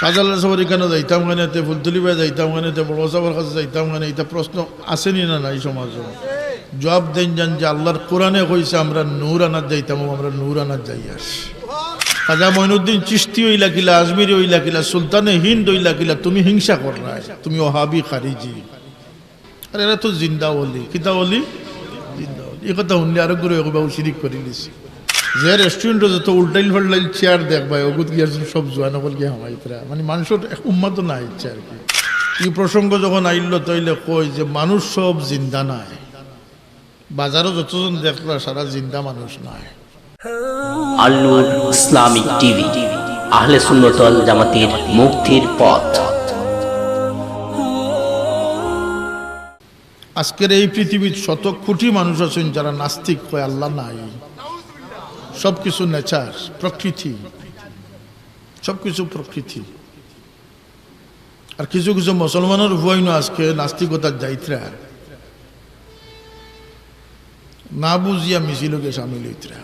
শাহজালাল সাবরি কেন যাইতাম কেন, ফুলতুলি ভাই যাইতাম কেন, বড় সাহেবের কাছে যাইতাম কেন, এটা প্রশ্ন আসেনি না নাই সমাজে? জবাব দেন যান যে আল্লাহর কোরআনে কইছে আমরা নূর আনাত যাইতাম, আমরা নূর আনাত যাই আসি। খাজা মঈনুদ্দিন চিশতি হইলা কিলা, আজমিরি হইলা কিলা, সুলতানে হিন্দ হইলা কিলা, তুমি হিংসা কর না, তুমি ওহাবি খারিজি। আর এরা তো জিন্দা বলি, কিতা বলি জিন্দা বলি। এই কথা শুনলে আরো করে বাবু শিরিক করে দিছি। যে রেস্টুরেন্টে যত উল্টাইল ফাল্টাইল চেয়ার দেখবা ওগুত গিয়ার সব জোয়া নকল গিয়ে হামাইতরা, মানে মানুষের উম্মাত না ইচ্ছে আর কি। এই প্রসঙ্গ যখন আইল তৈলে কই যে মানুষ সব জিন্দা নাই, বাজারও যতজন দেখলা সারা জিন্দা মানুষ নাই। আল নূর ইসলামিক টিভি, আহলে সুন্নাত ওয়াল জামাতের মুক্তির পথ। আজকের এই পৃথিবীর শত কোটি মানুষ আছেন যারা নাস্তিক হয়, আল্লাহ নাই, সবকিছু নেচার, প্রকৃতি, সবকিছু প্রকৃতি। আর কিছু কিছু মুসলমানের ভয় না আজকে নাস্তিকতার যাইতরা না বুঝিয়া মিছিলকে সামিল হইতরা।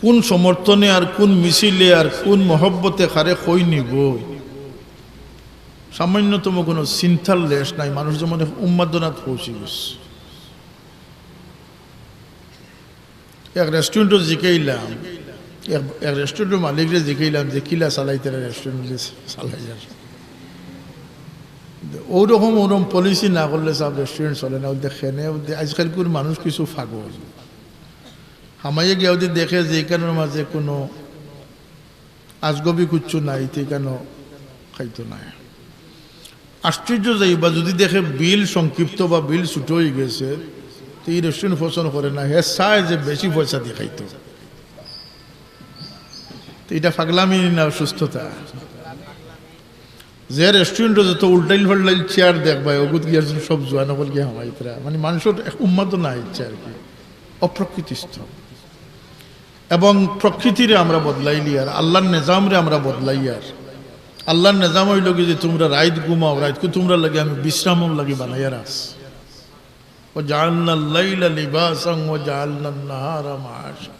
কোন সমর্থনে আর কোন মিছিলে আর কোন মহব্বতে খারে কই নিব, সামান্যতম কোনো চিন্তার লেশ নাই। মানুষ যেমন উন্মাদনাত পৌঁছে গেছে। এক রেস্টুরেন্টও জিকাইলাম, এক রেস্টুরেন্টের মালিকরে জিকাইলাম যে কিলা চালাইতে রেস্টুরেন্ট চালাই। ওরকম পলিসি না করলে সব রেস্টুরেন্ট চলে না। দেখেন আজকালকার মানুষ কিছু ফাগল হামাইয়ে গিয়ে ওদের দেখে যে এখানের মাঝে কোনো আজগবি কুচ্ছু নাই, কেন খাইতো নাই। আশ্চর্য যাইবা যদি দেখে বিল সংক্ষিপ্ত বা বিল ছুটো হয়ে গেছে, তো এই রেস্টুরেন্ট পছন্দ করে না, হে চায় যে বেশি পয়সা দিয়ে খাইতো। তো এটা ফাগলামি না সুস্থতা? যে রেস্টুরেন্টে যত উল্টাইল ফাল্টাইল চেয়ার দেখবা ওগুত গিয়ে সব জোয়া নকল গিয়ে হামাইতরা, মানে মানুষের উন্মাদ না ইচ্ছে আর কি, অপ্রকৃতিস্থ। এবং প্রকৃতিরে আমরা বদলাইলি আর আল্লাহর নিজামরে আমরা বদলাই। আর আল্লাহর নিজাম হইল কি যে তোমরা রাইত ঘুমাও, রাইতকে তোমরা লাগে আমি বিশ্রামও লাগে বানাইয়ার আস। ও জাআলনা লাইলা লিবাসান ওয়া জাআলনা নাহারা মাআশা।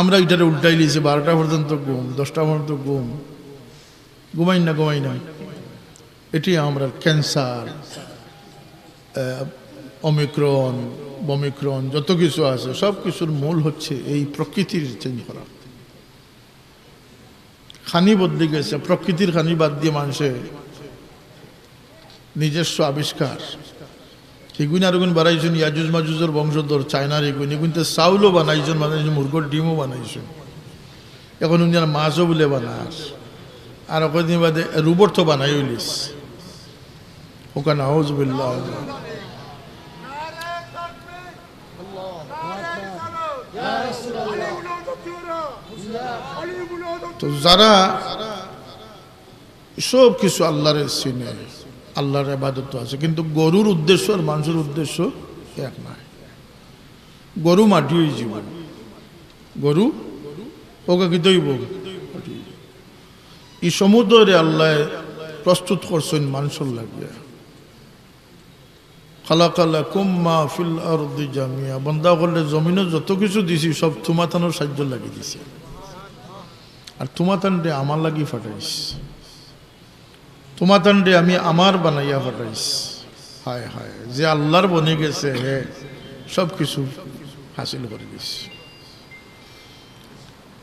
আমরা এটারে উল্টাই লিয়েছি, 12টা পর্যন্ত ঘুম, 10টা পর্যন্ত ঘুম, ঘুমাই না। এটি আমরা ক্যান্সার, অমিক্রন, বমিক্রন, যত কিছু আছে সব কিছুর মূল হচ্ছে এই প্রকৃতির চেঞ্জ করা। খানি বদলে গেছে, প্রকৃতির খানি বাদ দিয়ে মানুষে নিজস্ব আবিষ্কার এগুন আর এগুন বানাইছেন। ইয়াজুজ মাজুজের বংশধর চায়নার এগুন এগুনতে চাউলও বানাইছেন, মুরগোর ডিমও বানাইছেন, এখন উনি মাছও বলে বানাস। আর কদিন বাদে রুবট তো বানাই হইলিস ওখানে আউযুবিল্লাহ। তো যারা সব কিছু আল্লাহরে চিনে, আল্লাহর ইবাদত আছে, কিন্তু গরুর উদ্দেশ্য আর মানুষের উদ্দেশ্য এক নয়। গরু মাটি জীবন, গরু ওকে কি দইব। এই সমুদ্রে আল্লাহ প্রস্তুত করছেন মানুষের লাগিয়া। খালাকালাকুম মা ফিল আরদি জামিয়া। বন্দা করলে জমিনে যত কিছু দিছি সব তুমাতানোর সাহায্য লাগিয়ে দিছি, আর তুমাতানডে আমার লাগি ফাটাইস, তুমাতানডে আমি আমার বানাইয়া ফাটাইস। হায় হায়, যে আল্লাহর বনে গেছে হে সব কিছু হাসিল করে দিস।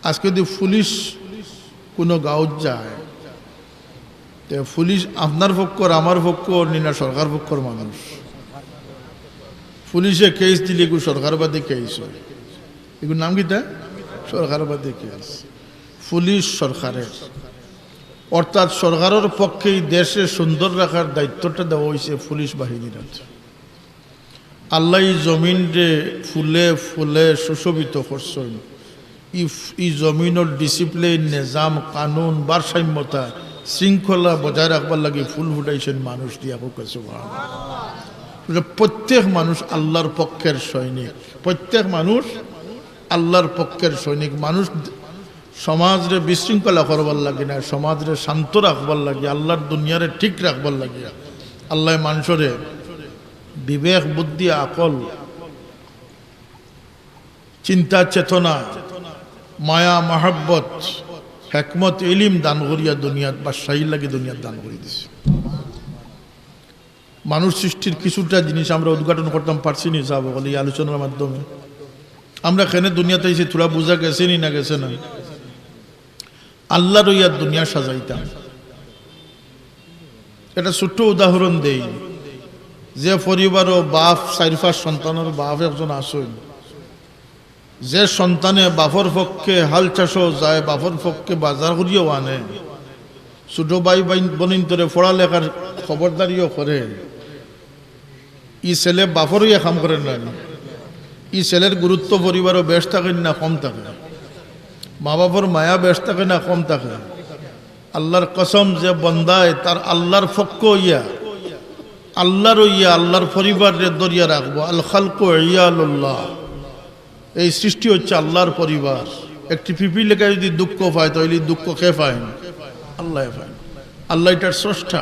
আজকে যদি পুলিশ কোনো গাঁও যায়, পুলিশ আপনার পক্ষর আমার পক্ষর নিনা সরকার পক্ষর মানুষ। পুলিশে কেস দিলে এগুলো সরকার বাদে কেস হয়, এগুলোর নাম কি তা সরকার বাদে কেস। পুলিশ সরকারের, অর্থাৎ সরকারের পক্ষেই দেশে সুন্দর রাখার দায়িত্বটা দেওয়া হয়েছে পুলিশ বাহিনীর। আল্লাহ জমিনরে ফুলে ফুলে সুশোভিত করছেন। ই জমিনের ডিসিপ্লিন, নিজাম, কানুন, ভারসাম্যতা, শৃঙ্খলা বজায় রাখবার লাগে ফুল ফুটাইছেন মানুষ দিয়া। প্রত্যেক মানুষ আল্লাহর পক্ষের সৈনিক, প্রত্যেক মানুষ আল্লাহর পক্ষের সৈনিক। মানুষ সমাজরে বিশৃঙ্খলা করবার লাগে না, সমাজরে শান্ত রাখবার লাগে, আল্লাহর দুনিয়ারে ঠিক রাখবার লাগে। আল্লাহ মানুষরে বিবেক, বুদ্ধি, আকল, চিন্তা, চেতনা, মায়া, মহাব্বত হেকমত ইলিম দান করিয়া দুনিয়াত বাদশাহী লাগে দুনিয়াত দান করে দিছে। মানুষ সৃষ্টির কিছুটা জিনিস আমরা উদ্ঘাটন করতাম পারছি নি সাহেব বলে এই আলোচনার মাধ্যমে। আমরা কেন দুনিয়াতে এসে তোরা বোঝা গেছে নি না গেছে না, আল্লাহর ইয়ার দুনিয়া সাজাইতাম। এটা ছোট্ট উদাহরণ দেই, যে পরিবারও বাপ 4-5 সন্তানের বাপ একজন আসেন, যে সন্তানে বাপর পক্ষে হাল চাষও যায়, বাপর পক্ষে বাজার করিও আনে, ছোট ভাই বনিন্তরে পড়ালেখার খবরদারিও করে, ই ছেলে বাপরই কাম করেন না, ই ছেলের গুরুত্ব পরিবারও বেশ থাকে না কম থাকে, মা বাপর মায়া বেশ থাকে না কম থাকে। আল্লাহর কসম, যে বন্দায় তার আল্লাহর পক্ষ ইয়া আল্লাহর পরিবারের দরিয়া রাখবো। আল খালকু ইয়ালুল্লাহ, এই সৃষ্টি হচ্ছে আল্লাহর পরিবার। একটি পিপি লেখা যদি দুঃখ পায় তাহলে দুঃখ কে পায়? আল্লাহ পায়। আল্লাহ এটার স্রষ্টা।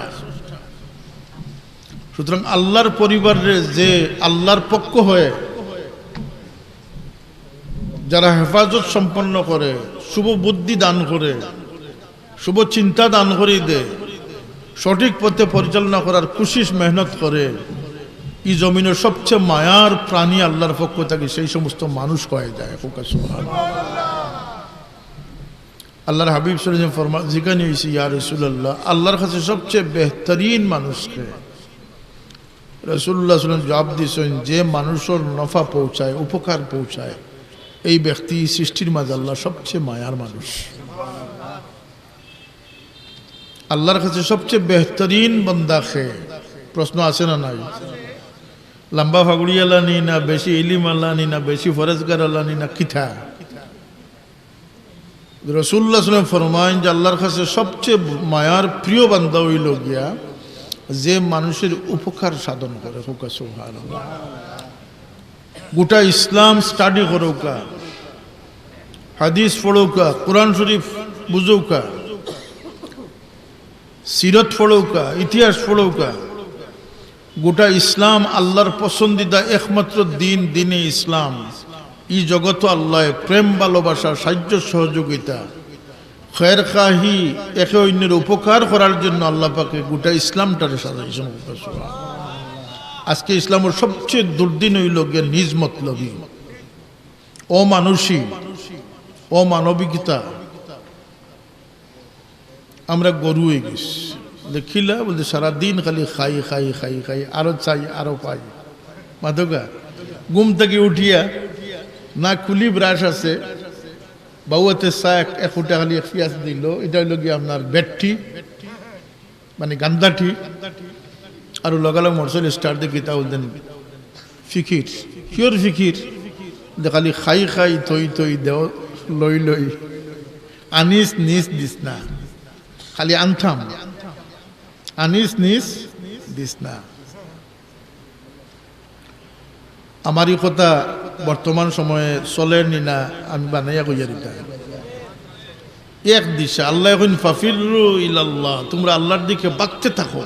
সুতরাং আল্লাহর পরিবারের যে আল্লাহর পক্ষ হয়ে যারা হেফাজত সম্পন্ন করে, শুভ বুদ্ধি দান করে, শুভ চিন্তা দান করে দেয়, সঠিক পথে পরিচালনা করার কোশিশ মেহনত করে, এই জমিনের সবচেয়ে মায়ার প্রাণী আল্লাহর পক্ষ থেকে সেই সমস্ত মানুষ হয়ে যায়। আল্লাহর হাবিব সাল্লাল্লাহু আলাইহি ওয়াসাল্লাম ফরমান জিজ্ঞাসা হয়েছে, ইয়া রাসূলুল্লাহ, আল্লাহর কাছে সবচেয়ে বেহতরিন মানুষকে? রাসূলুল্লাহ সাল্লাল্লাহু আলাইহি ওয়াসাল্লাম জবাব দিয়েছেন, যে মানুষের নফা পৌঁছায়, উপকার পৌঁছায়, এই ব্যক্তি সৃষ্টির মাঝে আল্লাহ সবচেয়ে মায়ার মানুষ। আল্লাহর কাছে সবচেয়ে বেহতরিন বান্দা কে? প্রশ্ন আছে না নাই? লম্বা ফাগুড়ি আল্লাহ নি না, বেশি ইলিম আল্লাহ নি না, বেশি ফরেজগার আল্লাহ নি না, কিথা? রাসূলুল্লাহ সাল্লাল্লাহু আলাইহি ওয়াসাল্লাম ফরমায়েন যে আল্লাহর কাছে সবচেয়ে মায়ার প্রিয় বান্দা হইল গিয়া যে মানুষের উপকার সাধন করে। সুবহানাল্লাহ। গোটা ইসলাম স্টাডি করুকা, হাদিস পড়ুকা, কোরআন শরীফ বুঝুকা, সিরত পড়ুকা, ইতিহাস পড়ুকা, গোটা ইসলাম আল্লাহর পছন্দিদা একমাত্র দিন, দিনে ইসলাম। এই জগত আল্লাহ প্রেম, ভালোবাসা, সাহায্য সহযোগিতা, খেরখাহি, একে অন্যের উপকার করার জন্য আল্লাহ পাকে গোটা ইসলামটারে সাজাইছেন। আজকে ইসলামের সবচেয়ে দুর্দিন হইল গিয়ে নিজ মতলবী, অমানুষী, অমানবিকতা। আমরা গরু হয়ে গেছি। দেখিলা বলতে সারাদিন খালি খাই খাই খাই খাই, আরো চাই, আরো পাই। মাধকা ঘুম থেকে উঠিয়া না খুলি ব্রাশ আছে, বাউতে চা এক ফুটা খালি পেঁয়াজ দিল, এটা হইল গিয়ে আপনার বেটটি, মানে গান্দাটি, আর লগালগ মরসল স্টার দিয়ে গীতা বলতেন ফিকির, কিয়র ফিকির? খালি খাই খাই থই থই দেও লই লই, আনিস নিস দিস না, খালি আনথাম, আনিস নিস দিস না। আমারই কথা বর্তমান সময়ে চলের নি না, আমি বানাইয়া কইয়া দিতা এক দিশা। আল্লাহ এখন ফাফিরু ইলাল্লাহ, তোমরা আল্লাহর দিকে বাঁকতে থাকো,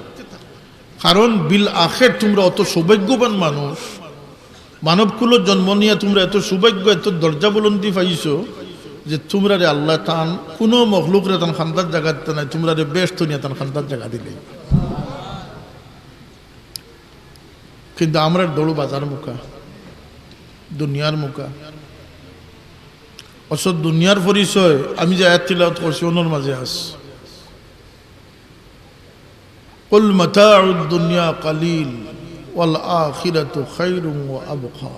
কারণ বিল আখের তোমরা অত সৌভাগ্যবান মানুষ, মানবকুলো জন্ম নিয়ে তোমরা এত সৌভাগ্য, এত দরজা বুলন্দি পাইছো যে তোমরা রে আল্লাহ তান কোনো মখলুক রে তান খান্দার জায়গা দিতে নাই, তোমরা রে বেস্ট নিয়ে তান খান্দার জায়গা দিলে। কিন্তু আমরা দৌড় বাজার মুখা, দুনিয়ার মুখা। অথচ দুনিয়ার পরিচয় আমি যে আয়াত তিলাওয়াত করছি ওনার মাঝে আছে, কুল মাতাউদ দুনিয়া কালিল ওয়াল আখিরাতু খায়রুম ওয়া আবকা।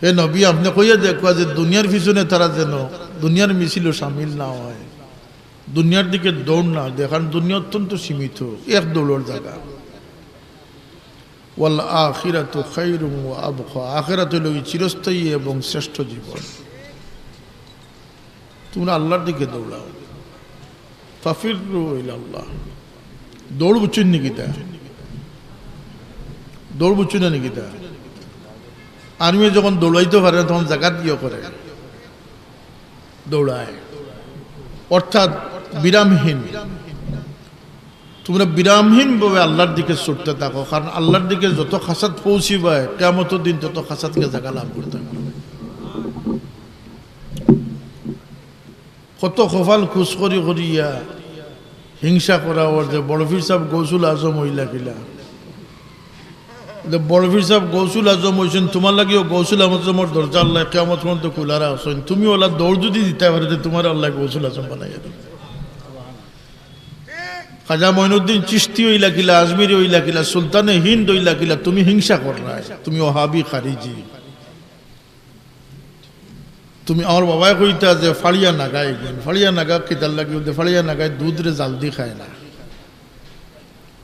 হে নবী, আপনি কইয়া দেখবা যে দুনিয়ার পিছনে তারা যেন দুনিয়ার মিছিলও সামিল না হয়, দুনিয়ার দিকে দৌড় না দেয়, কারণ দুনিয়া অত্যন্ত সীমিত, এক দৌড়ের জায়গা। ওয়াল আখিরাতু খায়রুম ওয়া আবকা, আখিরাত হইল চিরস্থায়ী এবং শ্রেষ্ঠ জীবন। তোমরা আল্লাহর দিকে দৌড়াও, ফাফিরু ইলাল্লাহ। দৌড় বুঝছেন নাকি? তা দৌড় বুঝছেন না নাকি? তা আর্মি যখন দৌড়াইতে পারে না তখন জাকাত দিয়ে করে দৌড়ায়, অর্থাৎ বিরামহীন। তোমরা বিরামহীন ভাবে আল্লাহর দিকে ছুটতে থাকো, কারণ আল্লাহর দিকে যত খাসাত পৌঁছিবায় কিয়ামতের দিন তত খাসাতকে জায়গা লাভ করতে হবে। কত খোফাল খুশ করিয়া হিংসা করা ওর যে বড়ফির সাহেব গৌসুল আজম হইলা কিলা বড়ফির সাহেব গৌসুল আজম হয়েছেন তোমার লাগিও গৌসুল আজমর দরজা আল্লাহ কেমন পর্যন্ত খোলারা আসেন তুমি ওলা দৌড় যদি দিতে পারে তোমার আল্লাহ গৌসুল আজম বানাই খাজা মঈনুদ্দিন চিশতি হইলা কিলা আজমিরি হইলা কিলা সুলতানে হিন্দ হইলা কিলা তুমি হিংসা কর না তুমি ওহাবি খারিজি তুমি আমার বাবাই কইতা যে ফাড়িয়া নাগায় ফাড়িয়া নাগা কিতার লাগি ফাড়িয়া নাগায় দুধরে জাল দি খায় না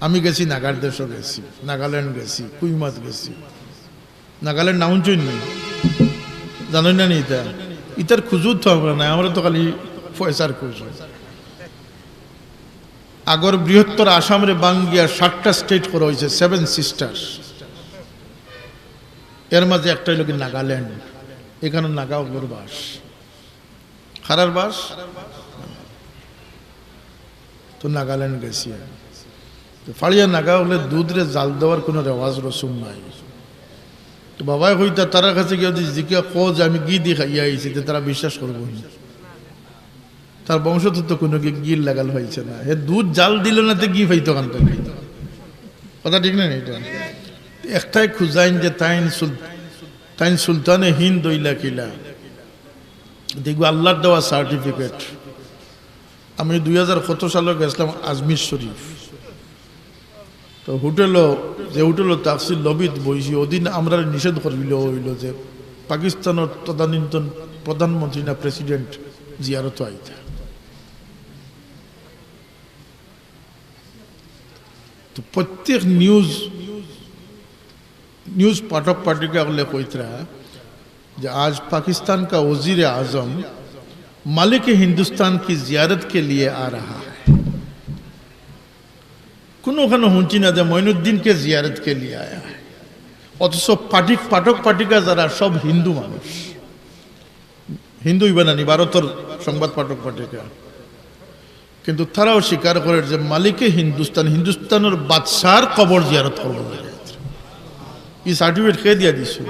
আমি গেছি নাগার দেশও গেছি নাগাল্যান্ড গেছি কুইমাত গেছি নাগাল্যান্ড নাউনচই নেই জানোই না নি ইতার খুঁজুত তো আমরা নাই আমরা তো খালি পয়সার খুঁজ আগর বৃহত্তর আসামরে বাঙ্গিয়া 7টা স্টেট করা হয়েছে 7 সিস্টার্স এর মাঝে একটা হইল কি নাগাল্যান্ড এখানে নাগা ওগুলোর বাস খারার বাস তো নাগাল্যান্ড গেছি ফাড়িয়া নাগা হলে দুধরে জাল দেওয়ার কোনো রেওয়াজ রসুম নাই তো বাবাই হইতা তারা কাছে গিয়ে জিজ্ঞা খোঁজ আমি গি দিয়ে খাইয়া আইছি তারা বিশ্বাস করবো তার বংশধর তো কোনো গির লাগাল হয়েছে না হে দুধ জাল দিল না তো গি ফাইতো কান কথা ঠিক না এটা একটাই খুঁজাইন যে তাইন সুলতানে হিন্দ হইলা কিলা দেখবো আল্লাহর দেওয়া সার্টিফিকেট আমি 2017 সালে গেছিলাম আজমির শরীফ তো হোটেলও তাফসির লবিত বইছি ওদিন আমরা নিষেধ করিল হইল যে পাকিস্তানের তদানীন্তন প্রধানমন্ত্রী না প্রেসিডেন্ট জিয়ারত আইতা তো প্রত্যেক न्यूज़ पाठक पार्टी का अगले कोई तरह जो आज पाकिस्तान का वज़ीर आज़म मालिक हिंदुस्तान की ज़ियारत के लिए आ रहा है कुनो खानो हुंची ना दे मोइनुद्दीन के ज़ियारत के लिए आया है অথচ পাঠক পাঠিকা যারা সব হিন্দু মানুষ হিন্দুই বানানি ভারতের সংবাদ পাঠক পাঠিকা কিন্তু তারাও স্বীকার করে যে মালিকে হিন্দুস্তানের বাদশার কবর জিয়ারত করবো ये सर्टिफिकेट कह दिया दिसो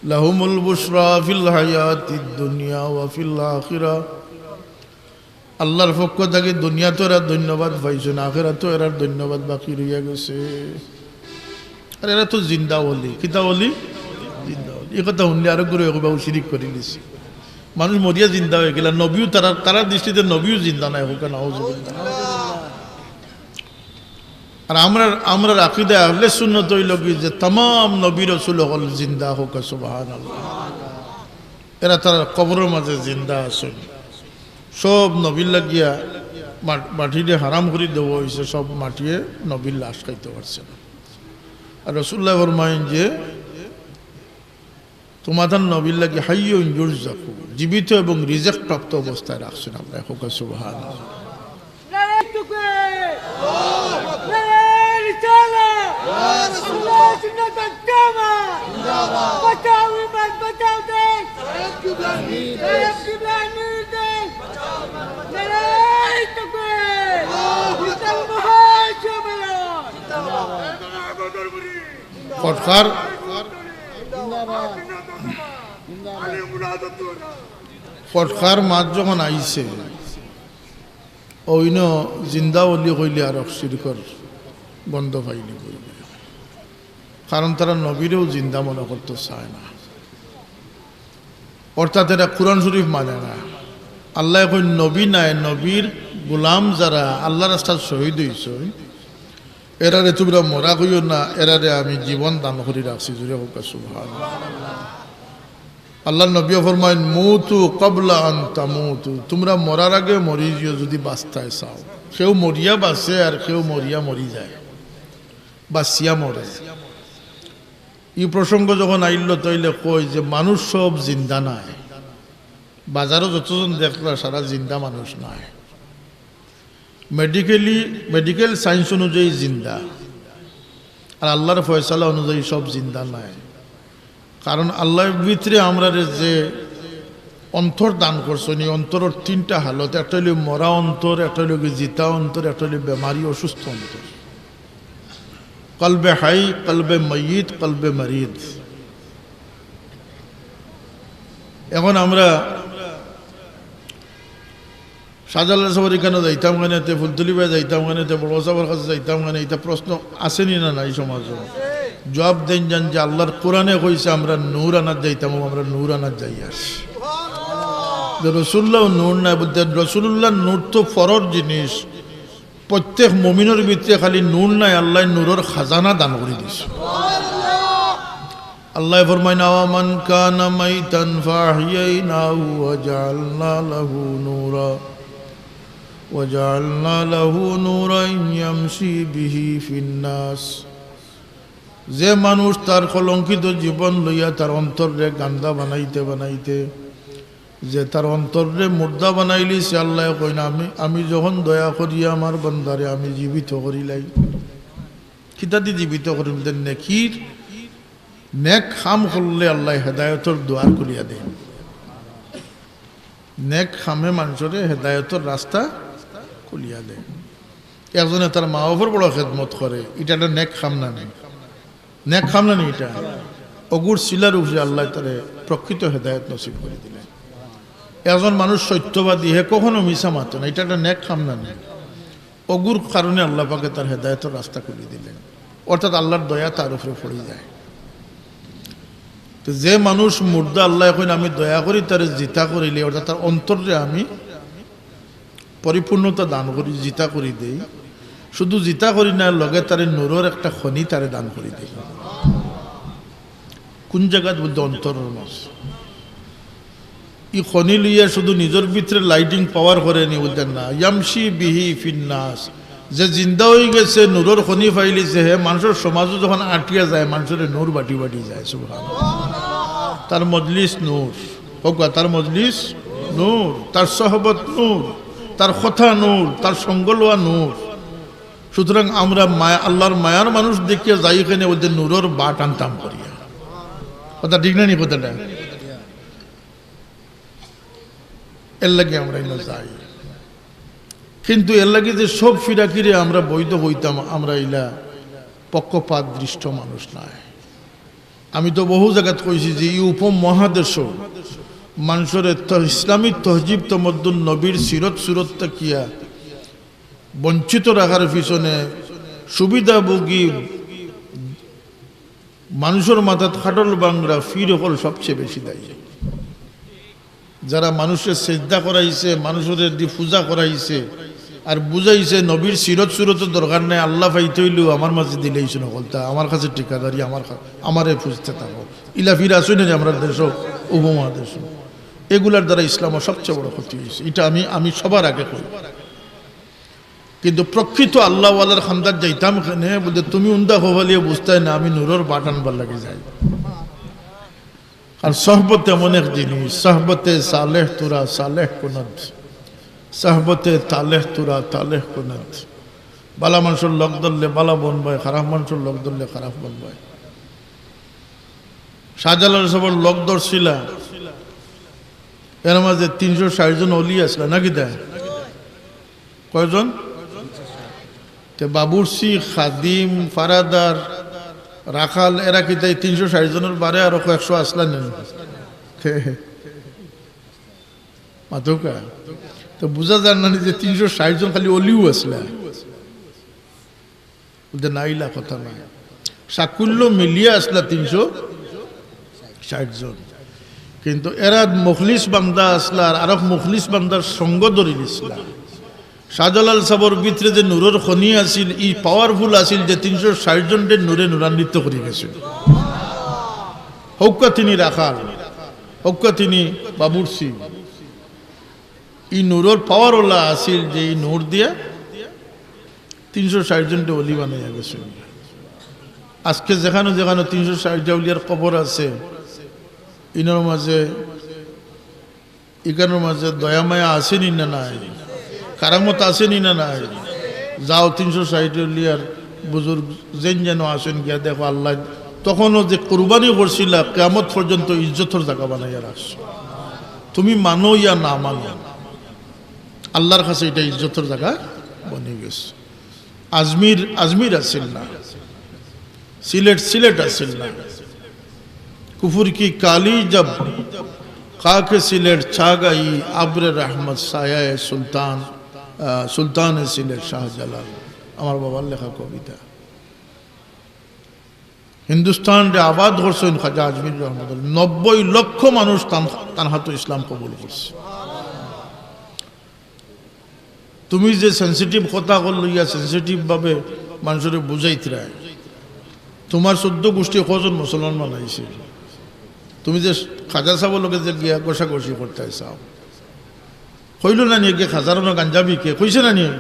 लहुमुल बुशरा फिल हायातिद दुनिया व फिल आखिरा আল্লাহর পক্ষ থেকে দুনিয়া তো এরা ধন্যবাদ পাইছেন আখিরাত তো এরা ধন্যবাদ বাকি রইয়া গেছে আর এরা তো জিন্দা ওলি কিতা ওলি জিন্দা ওলি এই কথা শুনলে আরো করে একবার শিরিক করে দিছি মানুষ মরিয়া জিন্দা হয়ে গেল নবীও তারা দৃষ্টিতে নবীও জিন্দা নাই হোক না আর আমরা আকীদা আহলে সুন্নাত হইল কি যে तमाम নবী রাসূল হল জিন্দা হোক সুবহানাল্লাহ এরা তার কবরের মাঝে জিন্দা আছেন সব নবীর লাগিয়া মাটিতে হারাম করে দেওয়া হয়েছে সব মাটিয়ে নবীর লাশ খাইতে পারছে না আর রাসূলুল্লাহ ফরমায়েন যে তোমাদের নবীর লাগি হাইয়ুন ইউরযাকু জীবিত এবং রিজক প্রাপ্ত অবস্থায় রাখছেন আমরা হোক সুবহানাল্লাহ ফটকার মাছ যখন আইছে অইন জিন্দা অলি কইলে আর শিরকর বন্ধ পাইনি কারণ তারা নবীরেও জিন্দা মনে করতে চায় না অর্থাৎ এরা কোরআন শরীফ মানে না আল্লাহ কই নবী নাই নবীর গোলাম যারা আল্লাহ রাস্তায় শহীদ হইছে এরারে তোমরা মরা কইও না এরারে আমি জীবন দান করে রাখছি জুড়ে হোক সুবহানাল্লাহ আল্লাহ নবী ফরমায়েন মুতু ক্বাবলা আন তামুতু তোমরা মরার আগে মরি যেও যদি বাঁচতে চাও কেউ মরিয়া বাঁচে আর কেউ মরিয়া মরি যায় বাঁচিয়া মরে এই প্রসঙ্গ যখন আইল তৈলে কই যে মানুষ সব জিন্দা নাই বাজারও যতজন দেখলা সারা জিন্দা মানুষ নাই মেডিকেল সায়েন্স অনুযায়ী জিন্দা আর আল্লাহর ফয়সালা অনুযায়ী সব জিন্দা নাই কারণ আল্লাহর ভিতরে আমরা যে অন্তর দান করছেন এই অন্তরের 3টা হালত একটা হইল মরা অন্তর একটা হইল জিতা অন্তর একটা হইল বেমারি অসুস্থ অন্তর কলবে হাই কলবে ময়িত কলবে মরিদ এখন আমরা শাহজালাল সাহেবের এখানে যাইতাম গানেতে, ফুলতলি ভাই যাইতাম গানেতে, বড় সাহেবের কাছে যাইতাম গানে, এটা প্রশ্ন আসেনি না নাই সমাজে? জবাব দেন যান যে আল্লাহর কোরআনে কইছে আমরা নূর আনাত যাইতাম, আমরা নূর আনাত যাই আসি। রসুল্লাহ নূর নাই বলতে, রসুল্লাহ নূর তো ফরর জিনিস। প্রত্যেক মুমিনের ভিতরে খালি নূর নাই, আল্লাহ নূরের খাজানা দান করে দিছে। আল্লাহ ফরমায় আওয়ামান কানা মাইতান ফাহিয়াইনাহু ওয়া জাআলনা লাহু নূরা ওয়া জাআলনা লাহু নূরান ইয়ামশি বিহি ফিন-নাস। যে মানুষ তার কলঙ্কিত জীবন লইয়া তার অন্তরে গান্দা বানাইতে বানাইতে যে তার অন্তরে মুর্দা বানাইলি, সে আল্লাহ কই না আমি যখন দয়া করিয়া আমার বান্দারে আমি জীবিত করিলাই। কিতাদি জীবিত করিল নেকির নেক খাম করলে আল্লাহ হেদায়তর দুয়ার করিয়া দেয়। নেক খামে মানুষরে হেদায়তর রাস্তা খুলিয়া দেয়। একজনে তার মা বাবার বড় খেদমত করে, এটা একটা নেক খাম না নেই, নেক খাম না নেই, এটা অগুর শিলার উপরে আল্লাহ তারে প্রকৃত হেদায়ত নসিব করে দিলেন। একজন মানুষ সত্যবাদী, হে কখনো মিশা মাত্র না, এটা একটা নেক খাম না নেই, অগুর কারণে আল্লাহ পাকে তার হেদায়তের রাস্তা খুলে দিলেন। অর্থাৎ আল্লাহর দয়া তার উপরে পড়ে যায়। তো যে মানুষ মুর্দা, আল্লাহ এখন আমি দয়া করি তার জিতা করিলে, অর্থাৎ তার অন্তরে আমি পরিপূর্ণতা দান করি, জিতা করি দেই। শুধু জিতা করি না, লগে তার নূরের একটা খনি তারে দান করি দেই। কোন জায়গাত বলতে অন্তরের মাছ ই খনি লইয়া শুধু নিজের ভিতরে লাইটিং পাওয়ার করে নি বলতেন না। ইয়ামশি বিহি ফিন্নাস, যে জিন্দা হয়ে গেছে নূরের খনি পাইলিছে, হে মানুষের সমাজও যখন আটিয়া যায় মানুষের নূর বাটি বাটি যায়। সুবহানাল্লাহ। তার মজলিস নূর হোক, তার মজলিস নূর, তার সহবত নূর, তার কথা নূর, তার সঙ্গ লওয়া নূর। সুতরাং আমরা মায়া, আল্লাহর মায়ার মানুষ দেখিয়া যাই এখানে বলতে নূরের বাট আনতাম করিয়া। কথা ঠিক না নি? কথাটা এর লাগে আমরা যাই, কিন্তু এর লাগে যে সব ফিরাকিরে আমরা বৈধ হইতাম, আমরা ইলা পক্ষপাত দৃষ্ট মানুষ নাই। আমি তো বহু জায়গাত কইছি যে এই উপমহাদেশ মানুষের ইসলামী তহজিব তমদ্দুন নবীর সিরত সুরতটা কিয়া বঞ্চিত রাখার পিছনে সুবিধাভোগী মানুষের মাথাত খাটল বাংলা ফির হল সবচেয়ে বেশি দায়ী। যারা মানুষের সেজদা করাইছে, মানুষের পূজা করাইছে আর বুঝাইছে নবীর সিরত সুরতের দরকার নেই, আল্লাহ পাইতে হইলেও আমার মাঝে দিলেই নকলতা, আমার কাছে ঠিকাদারি, আমারে পুজতে থাকো। ইলা ফির আসুন যে আমরা দেশ উপমহাদেশ, এগুলার দ্বারা ইসলামের সবচেয়ে বড় ক্ষতি হয়েছে। এটা আমি সবার আগে করি। কিন্তু প্রকৃত আল্লাহওয়ালার খান্দার যাইতাম এখানে বলতে তুমি উন্দা হবালিয়ে বুঝতে না, আমি নূরের বাটানবার লাগে যাই। আর সহবত এমন এক জিনিস, সহবতে সালেহ তুরা সালেহ কুনত, সহবতে তালেহ তুরা তালেহ কুনত। বালা মানুষের লোক ধরলে বালা বনবায়, খারাপ মানুষের লোক ধরলে খারাপ বনবায়। শাহজালাল সাহেবের লোক ধরছিল, এর মাঝে 360 জন অলি আসলা নাকি দেয়? কয়জন? বাবুরসি, খাদিম, ফারাদার, রাখাল, এরা কি তাই 360 জনের বারে আরো 100 আসলা নেন মাতুকা? তো বুঝা যান না যে 360 জন খালি অলিও আসলা বলতে নাইলা কথা না, সাকুল্য মিলিয়ে আসলা 360 জন। কিন্তু এরা মুখলিস বান্দা আসলা, আর আরো মুখলিস বান্দার সঙ্গ ধরে দিছিলা। শাহজালাল সাবর ভিতরে যে নূরের খনি আছিল, ই পাওয়ারফুল আছিল যে 360 জনের নূরে নূরান্বিত করে গেছিল। হৌকা তিনি রাখাল, হৌকা তিনি বাবুরসি, ই নূরের পাওয়ারওয়ালা আছিল যে এই নূর দিয়া 360 জনকে অলি বানাইয়া গেছিল। আজকে যেখানে যেখানে 360 উলিয়ার কবর আছে, ইনার মাঝে এখানের মাঝে দয়া মায়া আসেনি না নাই, কারামত আসেনি না নাই? যাও 360 উলিয়ার বুজুর্গ যেন যেন আসেন, গিয়া দেখো আল্লাহ তখনও যে কুরবানি করছিল কিয়ামত পর্যন্ত ইজ্জতের জায়গা বানাইয়া রাখছো। তুমি মানো ইয়া না মানো, আল্লাহর কাছে এটা ইজ্জতের জায়গা বনে গেছে। আজমির আসিল না, সিলেট আসিল না। কুফুর কি কালি জব খাকে সিলেট ছাগাই আবরে রহমত সায়ায় সুলতান সুলতানে সিলেট শাহজালাল আমার বাবার লেখা কবিতা হিন্দুস্তান রে আবাদ করছেন খাজা আজমির রহমতুল্লাহ 90 লক্ষ মানুষ তার হাতে ইসলাম কবুল করছে তুমি যে সেন্সিটিভ কথা লইয়া সেন্সিটিভ ভাবে মানুষের বুঝাইতে রায় তোমার 14 গোষ্ঠী কজন মুসলমান বানাইছে তুমি যে খাজা সাহেব লোকে যে গিয়া কষাকষি করতে চাও কইল না নিয়ে গিয়ে খাজারো না গাঞ্জাবি কে কইছে না নিয়ে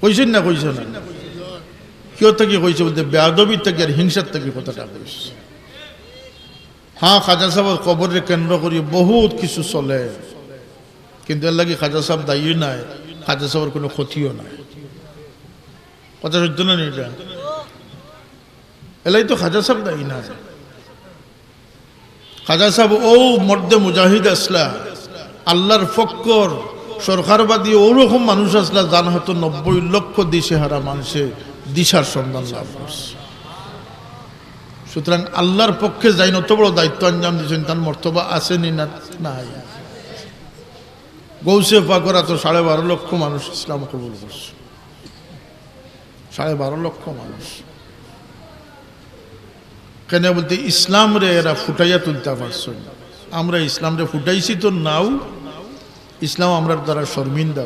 কইছেন না কইছে না কেউ থেকে কইছে বলতে বেয়াদবির থেকে আর হিংসার থেকে কথাটা কইছে হ্যাঁ খাজা সাহেব কবরের কেন্দ্র করি বহুত কিছু চলে কিন্তু এর লাগে খাজা সাহেব দায়ী নাই খাজা সাহেবের কোনো ক্ষতিও নাই কথা সত্য না এটা এলাই তো খাজা সাহেব দায়ী না খাজা সাহেব ও মর্দে মুজাহিদ আসলা আল্লাহর ফক্কর সরকারবাদী ওরকম মানুষ আসলা যান হয়তো 90 লক্ষ দিশে হারা মানুষে দিশার সন্ধান লাভ করছে সুতরাং আল্লাহর পক্ষে যাই নত বড় দায়িত্ব আঞ্জাম দিয়েছেন তার মর্তবা আসেনি না নাই গৌসে পাকরা তো 12.5 লক্ষ মানুষ ইসলাম কবুল করছে 12.5 লক্ষ মানুষ কেন বলতে ইসলাম রে এরা ফুটাইয়া তুলতে পারছেন আমরা ইসলাম রে ফুটাইছি তো নাও ইসলাম আমরার দ্বারা শর্মিন্দা